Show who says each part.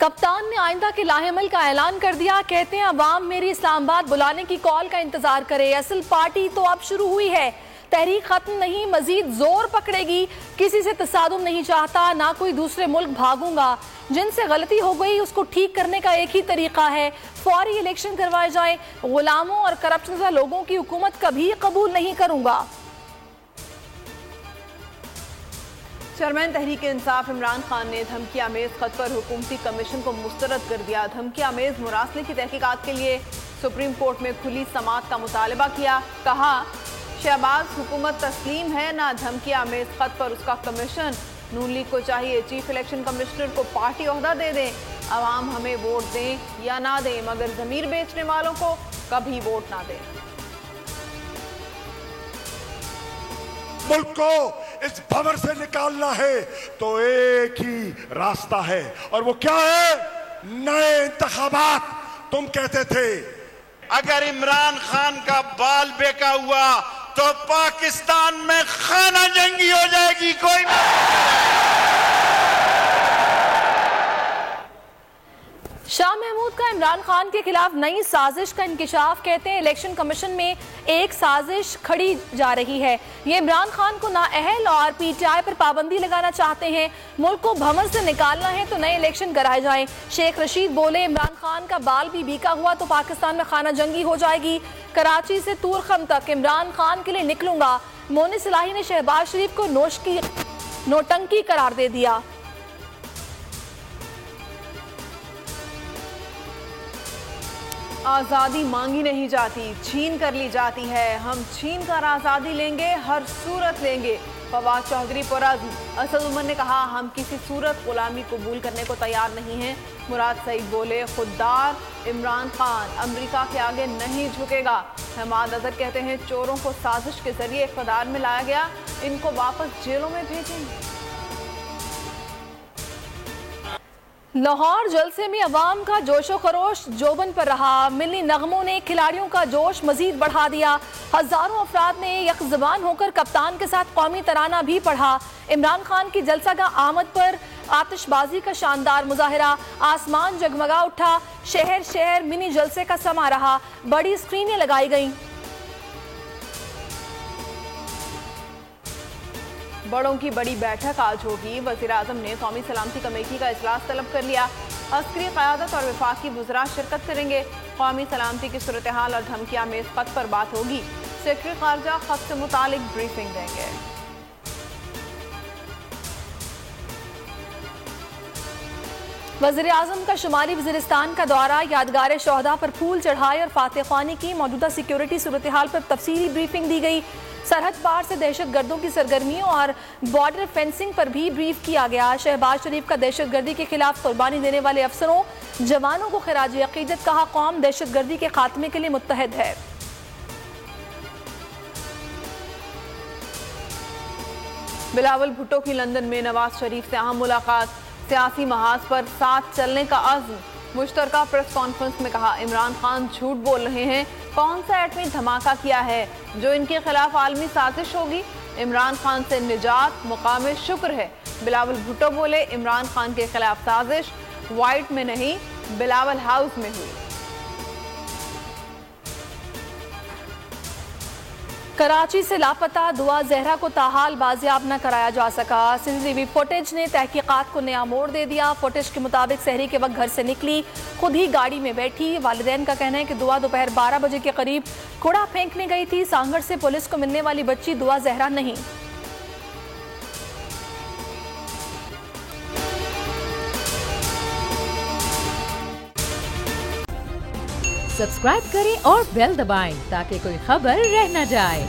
Speaker 1: कप्तान ने आइंदा के लाहेमल का ऐलान कर दिया। कहते हैं अवाम मेरी इस्लामाबाद बुलाने की कॉल का इंतजार करे। असल पार्टी तो अब शुरू हुई है, तहरीक खत्म नहीं, मजीद जोर पकड़ेगी। किसी से तसादुम नहीं चाहता, ना कोई दूसरे मुल्क भागूंगा। जिनसे गलती हो गई उसको ठीक करने का एक ही तरीका है, फौरी इलेक्शन करवाए जाए। गुलामों और करप्शन लोगों की हुकूमत कभी कबूल नहीं करूंगा।
Speaker 2: चेयरमैन तहरीक इंसाफ इमरान खान ने धमकी आमेज खत पर हुकूमती कमीशन को मुस्तरद कर दिया। धमकी आमेज मुरासले की तहकीकात के लिए सुप्रीम कोर्ट में खुली समाअत का मुतालबा किया। कहा शहबाज हुकूमत तस्लीम है, ना धमकी आमेज खत पर उसका कमीशन। नून लीग को चाहिए चीफ इलेक्शन कमिश्नर को पार्टी ओहदा दे दें। अवाम हमें वोट दें या ना दें, मगर जमीर बेचने वालों को कभी वोट ना दें।
Speaker 3: मुल्क को इस भंवर से निकालना है तो एक ही रास्ता है, और वो क्या है? नए इंतखाबात। तुम कहते थे
Speaker 4: अगर इमरान खान का बाल बेका हुआ तो पाकिस्तान में खाना जंगी हो जाएगी। कोई
Speaker 1: शाह महमूद का इमरान खान के खिलाफ नई साजिश का इंकिशाफ। कहते हैं इलेक्शन कमीशन में एक साजिश खड़ी जा रही है। ये इमरान खान को नाअहल और पीटीआई पर पाबंदी लगाना चाहते हैं। मुल्क को भंवर से निकालना है तो नए इलेक्शन कराए जाएं। शेख रशीद बोले इमरान खान का बाल भी बीका हुआ तो पाकिस्तान में खाना जंगी हो जाएगी। कराची से तूरखम तक इमरान खान के लिए निकलूंगा। मोनी सलाही ने शहबाज शरीफ को नोटंकी करार दे दिया।
Speaker 2: आज़ादी मांगी नहीं जाती, छीन कर ली जाती है। हम छीन कर आज़ादी लेंगे, हर सूरत लेंगे। फवाद चौधरी पुरअज़्म। असद उमर ने कहा हम किसी सूरत गुलामी कबूल करने को तैयार नहीं हैं। मुराद सईद बोले खुददार इमरान खान अमेरिका के आगे नहीं झुकेगा। हमाद अजहर कहते हैं चोरों को साजिश के जरिए इक़्तिदार में लाया गया, इनको वापस जेलों में भेजेंगे।
Speaker 1: लाहौर जलसे में अवाम का जोशो खरोश जोबन पर रहा। मिली नगमों ने खिलाड़ियों का जोश मजीद बढ़ा दिया। हजारों अफराद ने यकजुबान होकर कप्तान के साथ कौमी तराना भी पढ़ा। इमरान खान की जलसागाह आमद पर आतिशबाजी का शानदार मुजाहिरा। आसमान जगमगा उठा, शहर शहर मिनी जलसे का समा रहा। बड़ी स्क्रीनें लगाई गईं।
Speaker 2: बड़ों की बड़ी बैठक आज होगी। वज़ीर-ए-आज़म ने कौमी सलामती कमेटी का इजलास तलब कर लिया। अस्करी क़यादत और वफाकी वज़रा शिरकत करेंगे। कौमी सलामती की सूरत हाल और धमकी आमेज खत पर बात होगी। सेक्रेटरी खारजा खत से मुतालिक ब्रीफिंग देंगे।
Speaker 1: वज़ीर-ए-आज़म का शुमाली वज़ीरिस्तान का दौरा। यादगार शोहदा पर फूल चढ़ाए और फातह ख्वानी की। मौजूदा सिक्योरिटी सूरत हाल पर तफसीली ब्रीफिंग दी गई। सरहद पार से दहशत गर्दों की सरगर्मियों और बॉर्डर फेंसिंग पर भी ब्रीफ किया गया। शहबाज शरीफ का दहशत गर्दी के खिलाफ कुर्बानी देने वाले अफसरों जवानों को खिराज अकीदत। कहा कौम दहशत गर्दी के खात्मे के लिए मुत्तहद है।
Speaker 2: बिलावल भुट्टो की लंदन में नवाज शरीफ से अहम मुलाकात। सियासी महाज पर साथ चलने का अज़्म। मुश्तरका प्रेस कॉन्फ्रेंस में कहा इमरान खान झूठ बोल रहे हैं। कौन सा एटमी धमाका किया है जो इनके खिलाफ आलमी साजिश होगी? इमरान खान से निजात मुकाम शुक्र है। बिलावल भुट्टो बोले इमरान खान के खिलाफ साजिश व्हाइट में नहीं, बिलावल हाउस में हुई।
Speaker 1: कराची से लापता दुआ जहरा को ताहाल बाजियाब न कराया जा सका। सीसीटीवी फुटेज ने तहकीकात को नया मोड़ दे दिया। फुटेज के मुताबिक सहरी के वक्त घर से निकली, खुद ही गाड़ी में बैठी। वालिदैन का कहना है कि दुआ दोपहर 12 बजे के करीब कूड़ा फेंकने गई थी। सांगड़ से पुलिस को मिलने वाली बच्ची दुआ जहरा नहीं।
Speaker 5: सब्सक्राइब करें और बेल दबाएं ताकि कोई खबर रह न जाए।